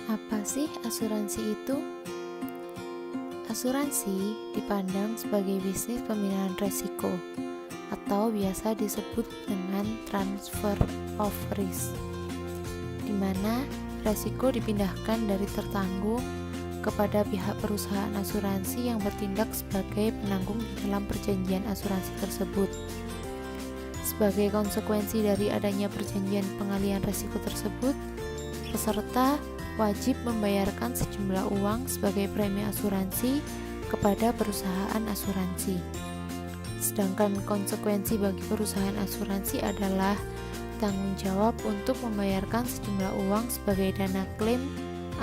Apa sih asuransi itu? Asuransi dipandang sebagai bisnis pemindahan resiko atau biasa disebut dengan transfer of risk, di mana resiko dipindahkan dari tertanggung kepada pihak perusahaan asuransi yang bertindak sebagai penanggung di dalam perjanjian asuransi tersebut. Sebagai konsekuensi dari adanya perjanjian pengalihan risiko tersebut, peserta wajib membayarkan sejumlah uang sebagai premi asuransi kepada perusahaan asuransi. Sedangkan konsekuensi bagi perusahaan asuransi adalah tanggung jawab untuk membayarkan sejumlah uang sebagai dana klaim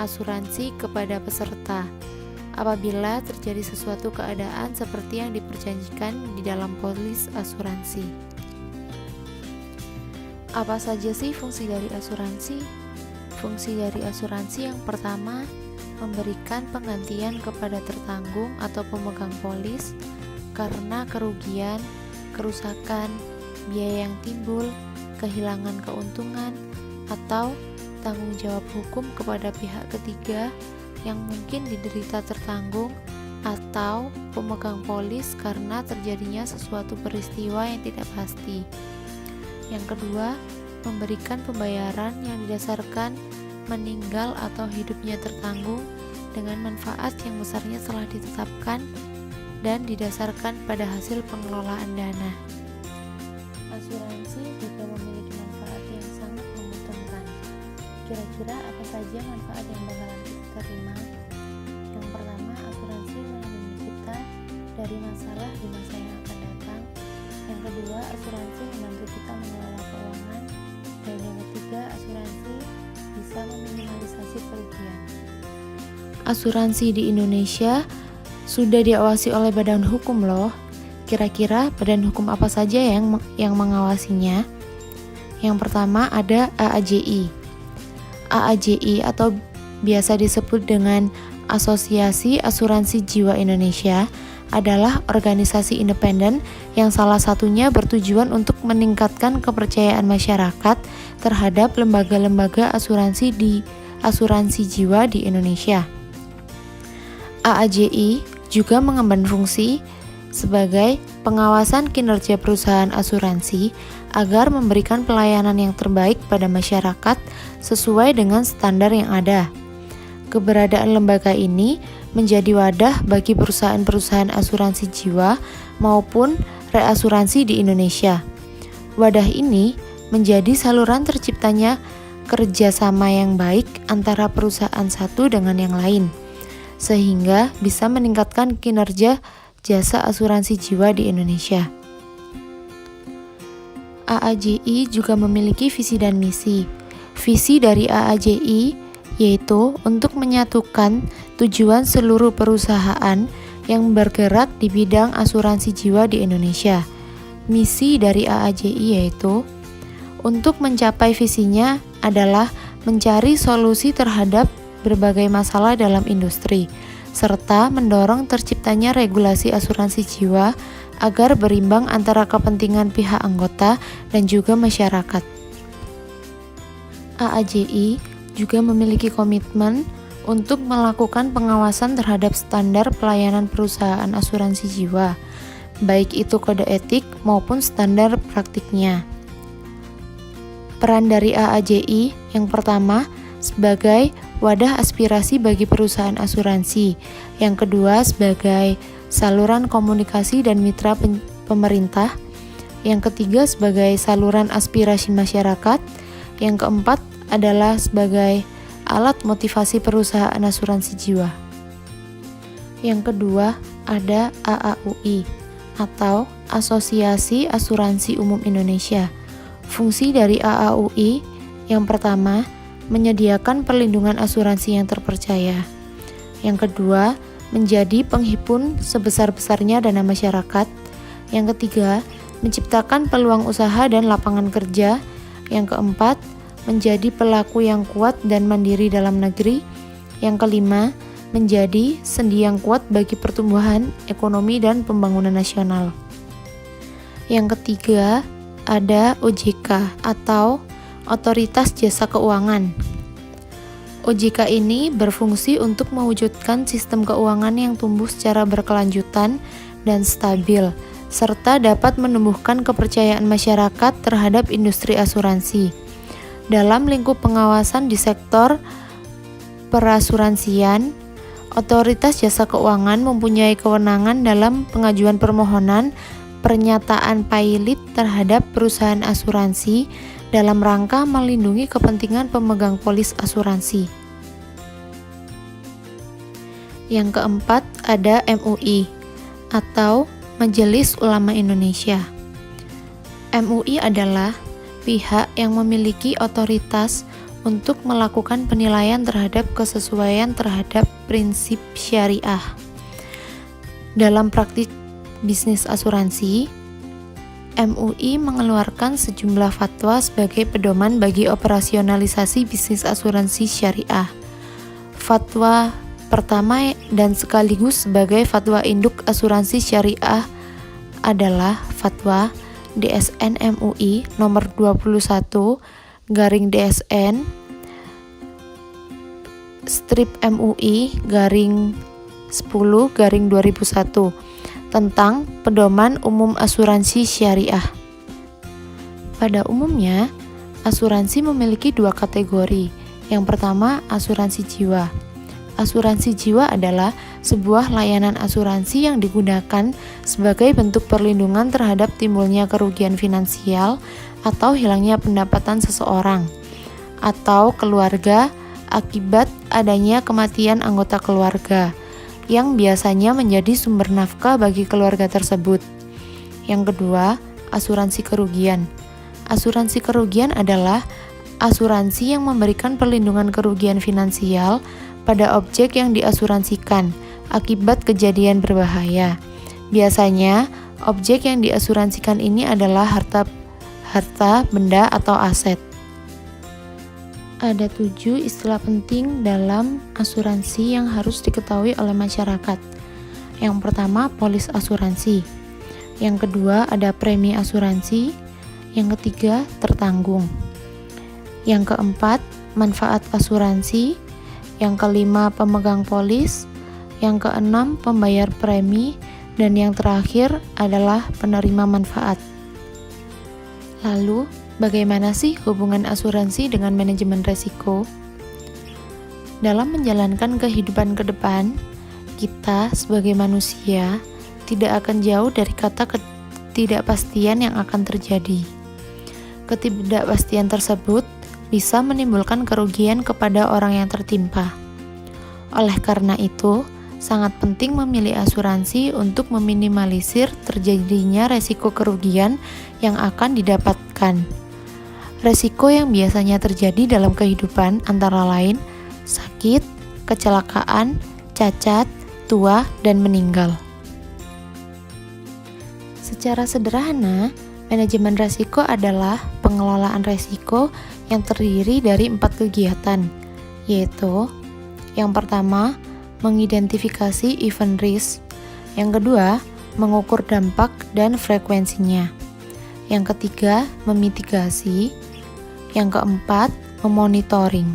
asuransi kepada peserta apabila terjadi sesuatu keadaan seperti yang diperjanjikan di dalam polis asuransi. Apa saja sih fungsi dari asuransi? Fungsi dari asuransi yang pertama, memberikan penggantian kepada tertanggung atau pemegang polis karena kerugian, kerusakan, biaya yang timbul, kehilangan keuntungan, atau tanggung jawab hukum kepada pihak ketiga yang mungkin diderita tertanggung atau pemegang polis karena terjadinya sesuatu peristiwa yang tidak pasti. Yang kedua, memberikan pembayaran yang didasarkan meninggal atau hidupnya tertanggung dengan manfaat yang besarnya telah ditetapkan dan didasarkan pada hasil pengelolaan dana. Asuransi juga memiliki manfaat yang sangat menguntungkan. Kira-kira apa saja manfaat yang bakalan kita terima? Yang pertama, asuransi melindungi kita dari masalah di masa yang akan datang. Yang kedua, asuransi membantu kita mengelola keuangan. Dan yang ketiga, asuransi bisa meminimalisasi kerugian. Asuransi di Indonesia sudah diawasi oleh badan hukum loh. Kira-kira badan hukum apa saja yang mengawasinya? Yang pertama ada AAJI. AAJI atau biasa disebut dengan Asosiasi Asuransi Jiwa Indonesia adalah organisasi independen yang salah satunya bertujuan untuk meningkatkan kepercayaan masyarakat terhadap lembaga-lembaga asuransi jiwa di Indonesia. AAJI juga mengemban fungsi sebagai pengawasan kinerja perusahaan asuransi agar memberikan pelayanan yang terbaik pada masyarakat sesuai dengan standar yang ada. Keberadaan lembaga ini menjadi wadah bagi perusahaan-perusahaan asuransi jiwa maupun reasuransi di Indonesia. Wadah ini menjadi saluran terciptanya kerjasama yang baik antara perusahaan satu dengan yang lain, sehingga bisa meningkatkan kinerja jasa asuransi jiwa di Indonesia. AAJI juga memiliki visi dan misi. Visi dari AAJI yaitu untuk menyatukan tujuan seluruh perusahaan yang bergerak di bidang asuransi jiwa di Indonesia. Misi dari AAJI yaitu untuk mencapai visinya adalah mencari solusi terhadap berbagai masalah dalam industri, serta mendorong terciptanya regulasi asuransi jiwa agar berimbang antara kepentingan pihak anggota dan juga masyarakat. AAJI juga memiliki komitmen untuk melakukan pengawasan terhadap standar pelayanan perusahaan asuransi jiwa, baik itu kode etik maupun standar praktiknya. Peran dari AAJI yang pertama sebagai wadah aspirasi bagi perusahaan asuransi, yang kedua sebagai saluran komunikasi dan mitra pemerintah, yang ketiga sebagai saluran aspirasi masyarakat, yang keempat adalah sebagai alat motivasi perusahaan asuransi jiwa. Yang kedua ada AAUI atau Asosiasi Asuransi Umum Indonesia. Fungsi dari AAUI yang pertama menyediakan perlindungan asuransi yang terpercaya. Yang kedua menjadi penghimpun sebesar-besarnya dana masyarakat. Yang ketiga menciptakan peluang usaha dan lapangan kerja. Yang keempat menjadi pelaku yang kuat dan mandiri dalam negeri. Yang kelima, menjadi sendi yang kuat bagi pertumbuhan ekonomi dan pembangunan nasional. Yang ketiga, ada OJK atau Otoritas Jasa Keuangan. OJK ini berfungsi untuk mewujudkan sistem keuangan yang tumbuh secara berkelanjutan dan stabil, serta dapat menumbuhkan kepercayaan masyarakat terhadap industri asuransi. Dalam lingkup pengawasan di sektor perasuransian, Otoritas Jasa Keuangan mempunyai kewenangan dalam pengajuan permohonan pernyataan pilot terhadap perusahaan asuransi dalam rangka melindungi kepentingan pemegang polis asuransi. Yang keempat ada MUI atau Majelis Ulama Indonesia. MUI adalah pihak yang memiliki otoritas untuk melakukan penilaian terhadap kesesuaian terhadap prinsip syariah. Dalam praktik bisnis asuransi, MUI mengeluarkan sejumlah fatwa sebagai pedoman bagi operasionalisasi bisnis asuransi syariah. Fatwa pertama dan sekaligus sebagai fatwa induk asuransi syariah adalah fatwa DSN MUI nomor 21/DSN MUI 10/2001 tentang pedoman umum asuransi syariah. Pada umumnya, asuransi memiliki dua kategori. Yang pertama, asuransi jiwa. Asuransi jiwa adalah sebuah layanan asuransi yang digunakan sebagai bentuk perlindungan terhadap timbulnya kerugian finansial atau hilangnya pendapatan seseorang atau keluarga akibat adanya kematian anggota keluarga yang biasanya menjadi sumber nafkah bagi keluarga tersebut. Yang kedua, asuransi kerugian. Asuransi kerugian adalah asuransi yang memberikan perlindungan kerugian finansial pada objek yang diasuransikan akibat kejadian berbahaya. Biasanya, objek yang diasuransikan ini adalah harta, benda, atau aset. Ada 7 istilah penting dalam asuransi yang harus diketahui oleh masyarakat. Yang pertama, polis asuransi. Yang kedua, ada premi asuransi. Yang ketiga, tertanggung. Yang keempat, manfaat asuransi. Yang kelima, pemegang polis. Yang keenam, pembayar premi. Dan yang terakhir adalah penerima manfaat. Lalu, bagaimana sih hubungan asuransi dengan manajemen resiko? Dalam menjalankan kehidupan ke depan, kita sebagai manusia tidak akan jauh dari kata ketidakpastian yang akan terjadi. Ketidakpastian tersebut bisa menimbulkan kerugian kepada orang yang tertimpa. Oleh karena itu, sangat penting memilih asuransi untuk meminimalisir terjadinya resiko kerugian yang akan didapatkan. Resiko yang biasanya terjadi dalam kehidupan antara lain sakit, kecelakaan, cacat, tua, dan meninggal. Secara sederhana, manajemen resiko adalah pengelolaan resiko yang terdiri dari 4 kegiatan, yaitu yang pertama, mengidentifikasi event risk. Yang kedua, mengukur dampak dan frekuensinya. Yang ketiga, memitigasi. Yang keempat, memonitoring.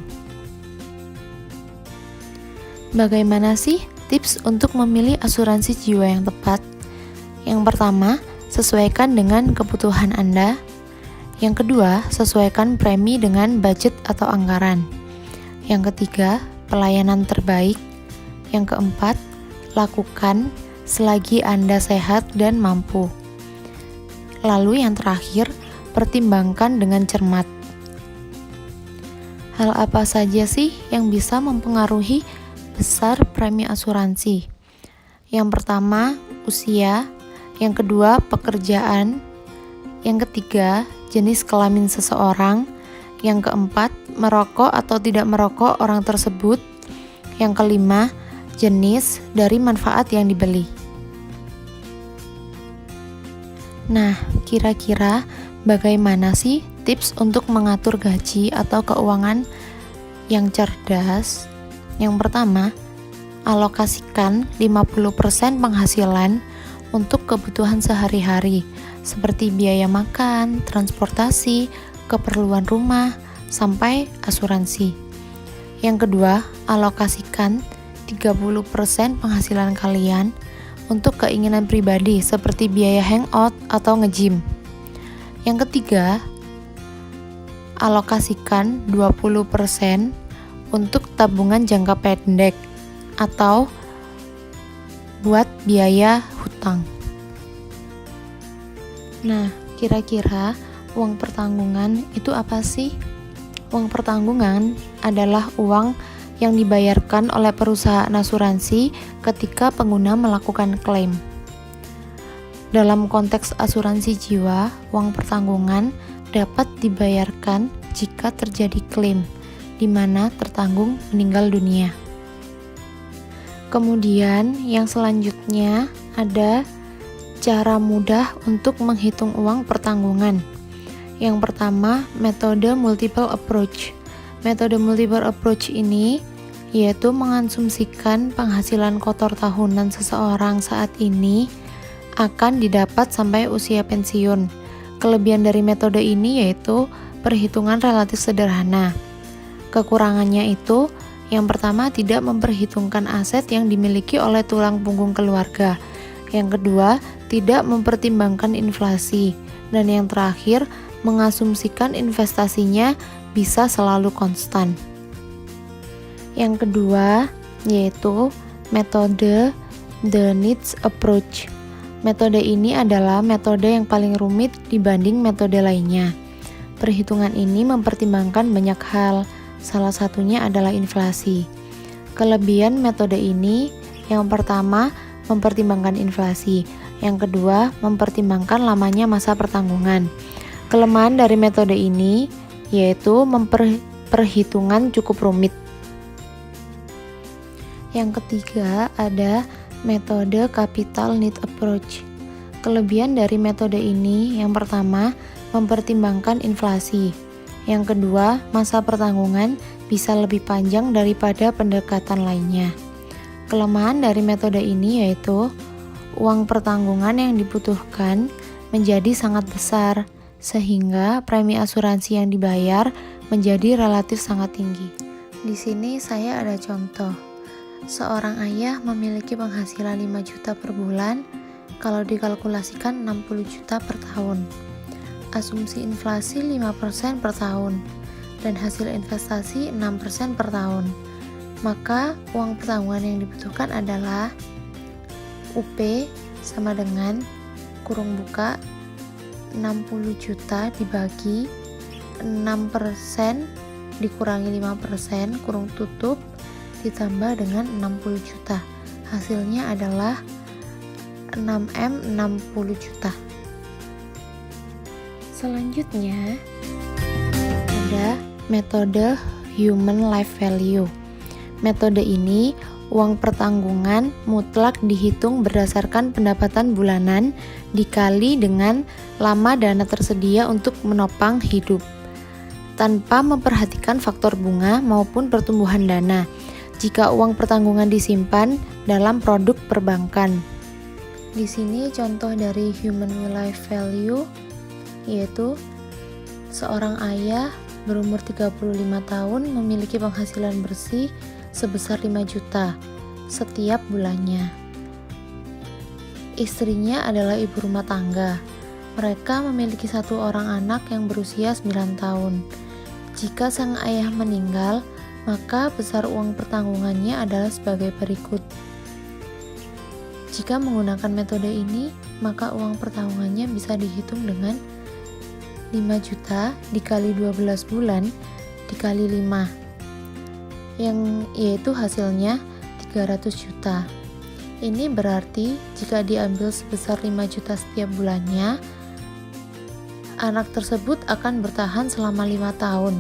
Bagaimana sih tips untuk memilih asuransi jiwa yang tepat? Yang pertama, sesuaikan dengan kebutuhan Anda. Yang kedua, sesuaikan premi dengan budget atau anggaran. Yang ketiga, pelayanan terbaik. Yang keempat, lakukan selagi Anda sehat dan mampu. Lalu yang terakhir, pertimbangkan dengan cermat. Hal apa saja sih yang bisa mempengaruhi besar premi asuransi? Yang pertama, usia. Yang kedua, pekerjaan. Yang ketiga, jenis kelamin seseorang. Yang keempat, merokok atau tidak merokok orang tersebut. Yang kelima, jenis dari manfaat yang dibeli. Nah, kira-kira bagaimana sih tips untuk mengatur gaji atau keuangan yang cerdas? Yang pertama, alokasikan 50% penghasilan untuk kebutuhan sehari-hari seperti biaya makan, transportasi, keperluan rumah, sampai asuransi. Yang kedua, alokasikan 30% penghasilan kalian untuk keinginan pribadi seperti biaya hangout atau nge-gym. Yang ketiga, alokasikan 20% untuk tabungan jangka pendek atau buat biaya hutang. Nah, kira-kira uang pertanggungan itu apa sih? Uang pertanggungan adalah uang yang dibayarkan oleh perusahaan asuransi ketika pengguna melakukan klaim. Dalam konteks asuransi jiwa, uang pertanggungan dapat dibayarkan jika terjadi klaim di mana tertanggung meninggal dunia. Kemudian yang selanjutnya ada cara mudah untuk menghitung uang pertanggungan. Yang pertama, metode multiple approach. Metode multiple approach ini yaitu mengasumsikan penghasilan kotor tahunan seseorang saat ini akan didapat sampai usia pensiun. Kelebihan dari metode ini yaitu perhitungan relatif sederhana. Kekurangannya itu, yang pertama tidak memperhitungkan aset yang dimiliki oleh tulang punggung keluarga. Yang kedua, tidak mempertimbangkan inflasi. Dan yang terakhir, mengasumsikan investasinya bisa selalu konstan. Yang kedua, yaitu metode the needs approach. Metode ini adalah metode yang paling rumit dibanding metode lainnya. Perhitungan ini mempertimbangkan banyak hal, salah satunya adalah inflasi. Kelebihan metode ini, yang pertama, mempertimbangkan inflasi. Yang kedua, mempertimbangkan lamanya masa pertanggungan. Kelemahan dari metode ini yaitu perhitungan cukup rumit. Yang ketiga ada metode capital need approach. Kelebihan dari metode ini yang pertama, mempertimbangkan inflasi. Yang kedua, masa pertanggungan bisa lebih panjang daripada pendekatan lainnya. Kelemahan dari metode ini yaitu uang pertanggungan yang dibutuhkan menjadi sangat besar, sehingga premi asuransi yang dibayar menjadi relatif sangat tinggi. Di sini saya ada contoh. Seorang ayah memiliki penghasilan 5 juta per bulan, kalau dikalkulasikan 60 juta per tahun. Asumsi inflasi 5% per tahun, dan hasil investasi 6% per tahun. Maka uang pertanggungan yang dibutuhkan adalah UP sama dengan kurung buka 60 juta dibagi 6% dikurangi 5% kurung tutup ditambah dengan 60 juta. Hasilnya adalah 6M 60 juta. Selanjutnya ada metode human life value. Metode ini uang pertanggungan mutlak dihitung berdasarkan pendapatan bulanan dikali dengan lama dana tersedia untuk menopang hidup, tanpa memperhatikan faktor bunga maupun pertumbuhan dana jika uang pertanggungan disimpan dalam produk perbankan. Di sini contoh dari human life value yaitu seorang ayah berumur 35 tahun memiliki penghasilan bersih sebesar 5 juta setiap bulannya. Istrinya adalah ibu rumah tangga. Mereka memiliki 1 orang anak yang berusia 9 tahun. Jika sang ayah meninggal, maka besar uang pertanggungannya adalah sebagai berikut. Jika menggunakan metode ini, maka uang pertanggungannya bisa dihitung dengan 5 juta dikali 12 bulan dikali 5, yang yaitu hasilnya 300 juta. Ini berarti jika diambil sebesar 5 juta setiap bulannya, anak tersebut akan bertahan selama 5 tahun.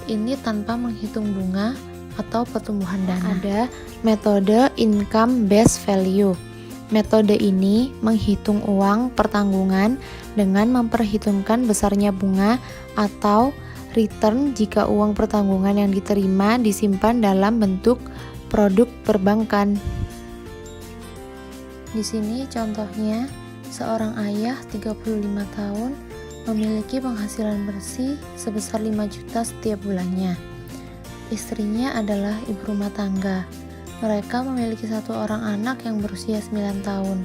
Ini tanpa menghitung bunga atau pertumbuhan dana. Ada metode income based value. Metode ini menghitung uang pertanggungan dengan memperhitungkan besarnya bunga atau return jika uang pertanggungan yang diterima disimpan dalam bentuk produk perbankan. Di sini contohnya, seorang ayah 35 tahun memiliki penghasilan bersih sebesar 5 juta setiap bulannya. Istrinya adalah ibu rumah tangga. Mereka memiliki satu orang anak yang berusia 9 tahun.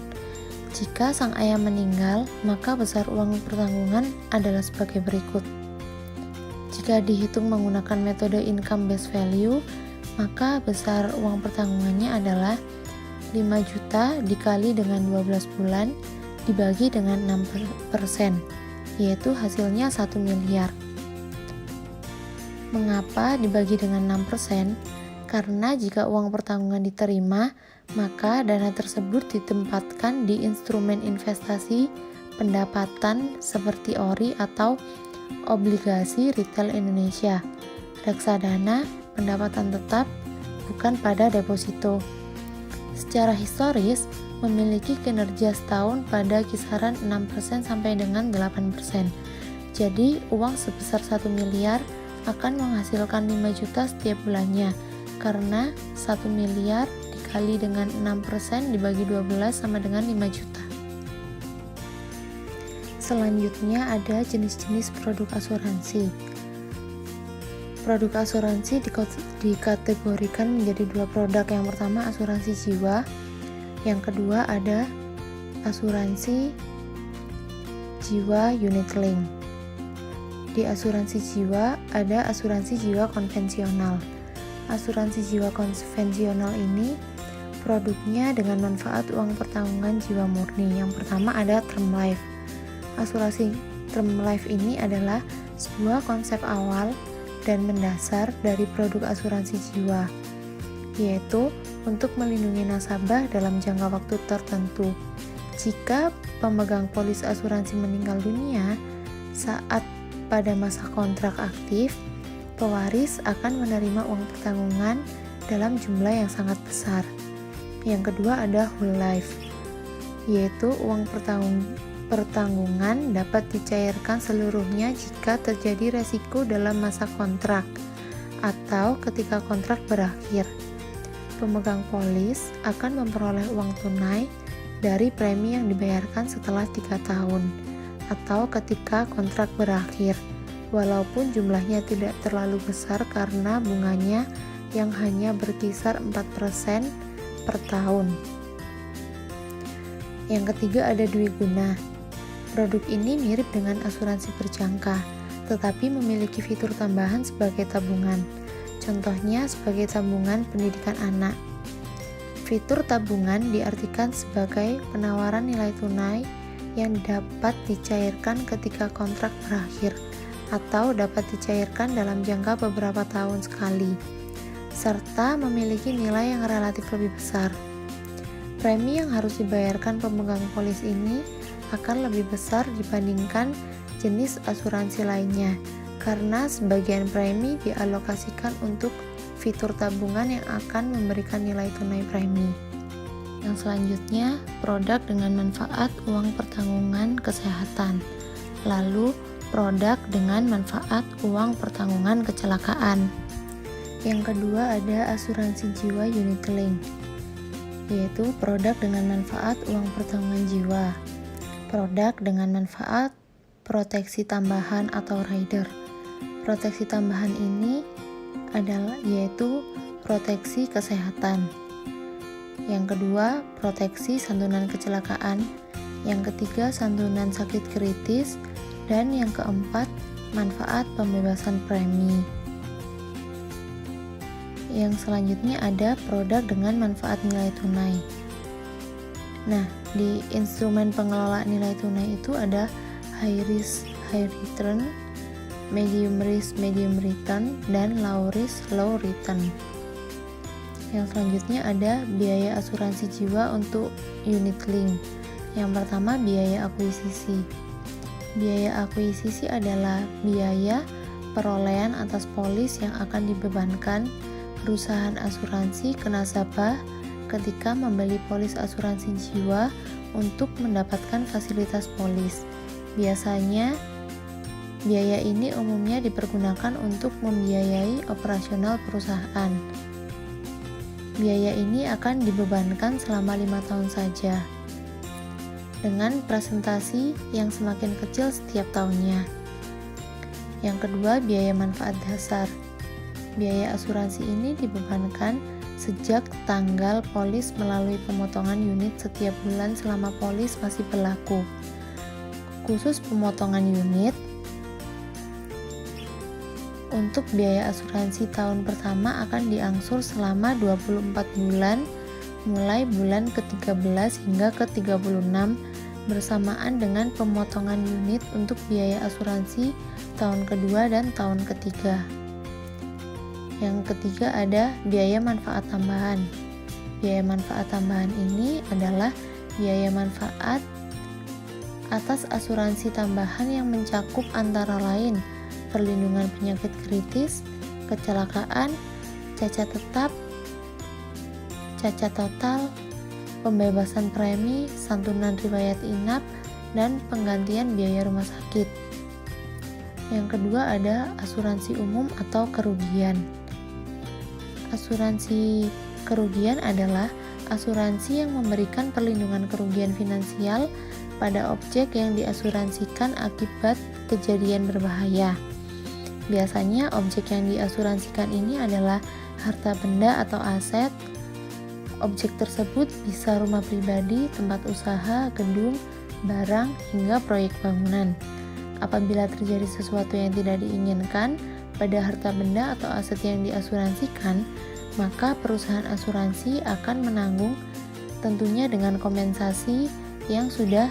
Jika sang ayah meninggal, maka besar uang pertanggungan adalah sebagai berikut. Jika dihitung menggunakan metode income based value, maka besar uang pertanggungannya adalah 5 juta dikali dengan 12 bulan dibagi dengan 6%, yaitu hasilnya 1 miliar. Mengapa dibagi dengan 6%? Karena jika uang pertanggungan diterima, maka dana tersebut ditempatkan di instrumen investasi pendapatan seperti ORI atau obligasi retail Indonesia, reksadana, pendapatan tetap, bukan pada deposito. Secara historis, memiliki kinerja setahun pada kisaran 6% sampai dengan 8%. Jadi, uang sebesar 1 miliar akan menghasilkan 5 juta setiap bulannya, karena 1 miliar dikali dengan 6% dibagi 12 sama dengan 5 juta. Selanjutnya ada jenis-jenis produk asuransi. Produk asuransi dikategorikan menjadi 2 produk. Yang pertama asuransi jiwa, yang kedua ada asuransi jiwa unit link. Di asuransi jiwa ada asuransi jiwa konvensional. Asuransi jiwa konvensional ini produknya dengan manfaat uang pertanggungan jiwa murni. Yang pertama ada term life. Asuransi term life ini adalah sebuah konsep awal dan mendasar dari produk asuransi jiwa, yaitu untuk melindungi nasabah dalam jangka waktu tertentu. Jika pemegang polis asuransi meninggal dunia saat pada masa kontrak aktif, pewaris akan menerima uang pertanggungan dalam jumlah yang sangat besar. Yang kedua ada whole life, yaitu uang pertanggungan dapat dicairkan seluruhnya jika terjadi resiko dalam masa kontrak atau ketika kontrak berakhir. Pemegang polis akan memperoleh uang tunai dari premi yang dibayarkan setelah 3 tahun atau ketika kontrak berakhir, walaupun jumlahnya tidak terlalu besar karena bunganya yang hanya berkisar 4% per tahun. Yang ketiga ada dwiguna. Produk ini mirip dengan asuransi berjangka, tetapi memiliki fitur tambahan sebagai tabungan. Contohnya sebagai tabungan pendidikan anak. Fitur tabungan diartikan sebagai penawaran nilai tunai yang dapat dicairkan ketika kontrak berakhir atau dapat dicairkan dalam jangka beberapa tahun sekali, serta memiliki nilai yang relatif lebih besar. Premi yang harus dibayarkan pemegang polis ini akan lebih besar dibandingkan jenis asuransi lainnya, karena sebagian premi dialokasikan untuk fitur tabungan yang akan memberikan nilai tunai premi. Yang selanjutnya, produk dengan manfaat uang pertanggungan kesehatan. Lalu, produk dengan manfaat uang pertanggungan kecelakaan. Yang kedua ada asuransi jiwa unit link, yaitu produk dengan manfaat uang pertanggungan jiwa. Produk dengan manfaat proteksi tambahan atau rider. Proteksi tambahan ini adalah yaitu proteksi kesehatan. Yang kedua, proteksi santunan kecelakaan. Yang ketiga, santunan sakit kritis. Dan yang keempat, manfaat pembebasan premi. Yang selanjutnya ada produk dengan manfaat nilai tunai. Nah, di instrumen pengelola nilai tunai itu ada high risk, high return, medium risk, medium return, dan low risk, low return. Yang selanjutnya ada biaya asuransi jiwa untuk unit link. Yang pertama, biaya akuisisi. Biaya akuisisi adalah biaya perolehan atas polis yang akan dibebankan perusahaan asuransi ke nasabah ketika membeli polis asuransi jiwa untuk mendapatkan fasilitas polis. Biasanya, biaya ini umumnya dipergunakan untuk membiayai operasional perusahaan. Biaya ini akan dibebankan selama 5 tahun saja, dengan presentasi yang semakin kecil setiap tahunnya. Yang kedua, biaya manfaat dasar. Biaya asuransi ini dibebankan sejak tanggal polis melalui pemotongan unit setiap bulan selama polis masih berlaku. Khusus pemotongan unit, untuk biaya asuransi tahun pertama akan diangsur selama 24 bulan mulai bulan ke-13 hingga ke-36 bersamaan dengan pemotongan unit untuk biaya asuransi tahun kedua dan tahun ketiga. Yang ketiga ada biaya manfaat tambahan. Biaya manfaat tambahan ini adalah biaya manfaat atas asuransi tambahan yang mencakup antara lain perlindungan penyakit kritis, kecelakaan, cacat tetap, cacat total, pembebasan premi, santunan riwayat inap, dan penggantian biaya rumah sakit. Yang kedua ada asuransi umum atau kerugian. Asuransi kerugian adalah asuransi yang memberikan perlindungan kerugian finansial pada objek yang diasuransikan akibat kejadian berbahaya. Biasanya objek yang diasuransikan ini adalah harta benda atau aset. Objek tersebut bisa rumah pribadi, tempat usaha, gedung, barang, hingga proyek bangunan. Apabila terjadi sesuatu yang tidak diinginkan pada harta benda atau aset yang diasuransikan, maka perusahaan asuransi akan menanggung tentunya dengan kompensasi yang sudah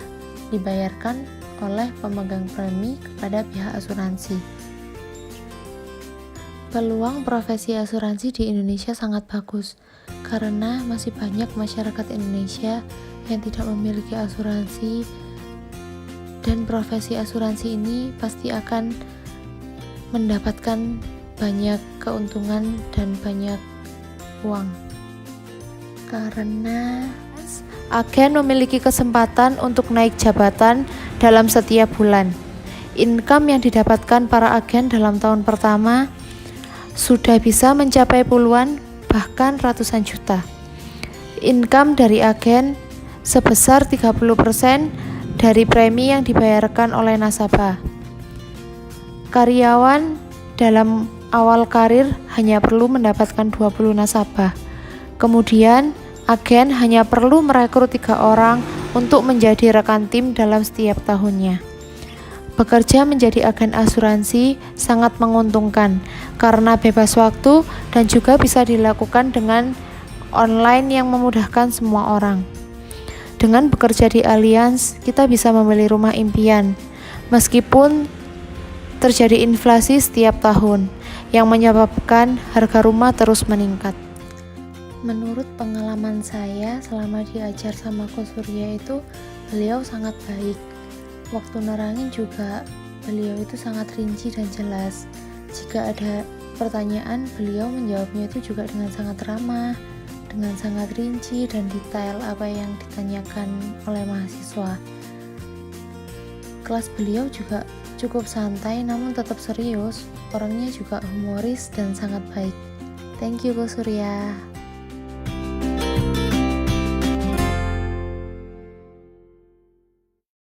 dibayarkan oleh pemegang premi kepada pihak asuransi. Peluang profesi asuransi di Indonesia sangat bagus karena masih banyak masyarakat Indonesia yang tidak memiliki asuransi, dan profesi asuransi ini pasti akan mendapatkan banyak keuntungan dan banyak uang. Karena agen memiliki kesempatan untuk naik jabatan dalam setiap bulan. Income yang didapatkan para agen dalam tahun pertama sudah bisa mencapai puluhan bahkan ratusan juta. Income dari agen sebesar 30% dari premi yang dibayarkan oleh nasabah. Karyawan dalam awal karir hanya perlu mendapatkan 20 nasabah. Kemudian agen hanya perlu merekrut 3 orang untuk menjadi rekan tim dalam setiap tahunnya. Bekerja menjadi agen asuransi sangat menguntungkan karena bebas waktu dan juga bisa dilakukan dengan online yang memudahkan semua orang. Dengan bekerja di Allianz, kita bisa membeli rumah impian meskipun terjadi inflasi setiap tahun yang menyebabkan harga rumah terus meningkat. Menurut pengalaman saya selama diajar sama Ko Surya itu, beliau sangat baik. Waktu nerangin juga beliau itu sangat rinci dan jelas. Jika ada pertanyaan, beliau menjawabnya itu juga dengan sangat ramah, dengan sangat rinci dan detail apa yang ditanyakan oleh mahasiswa. Kelas beliau juga cukup santai namun tetap serius. Orangnya juga humoris dan sangat baik. Thank you Ko Surya.